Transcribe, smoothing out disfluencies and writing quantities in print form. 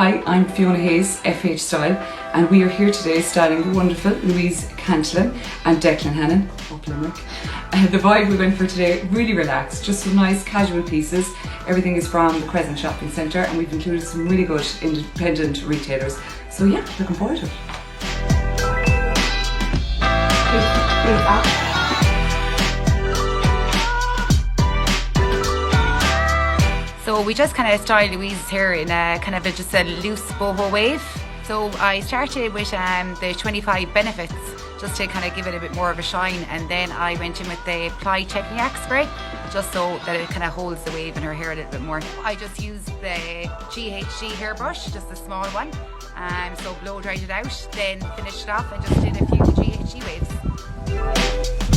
Hi, I'm Fiona Hayes, FH Style, and we are here today styling the wonderful Louise Cantillon and Declan Hannon, up Limerick. The vibe we went for today, really relaxed, just some nice casual pieces. Everything is from the Crescent Shopping Centre and we've included some really good independent retailers. So yeah, looking forward to it. So we just kind of styled Louise's hair in a kind of just a loose boho wave. So I started with the 25 benefits just to kind of give it a bit more of a shine, and then I went in with the Ply Techniac spray just so that it kind of holds the wave in her hair a little bit more. I just used the GHG hairbrush, just a small one, so blow dried it out, then finished it off and just did a few GHG waves.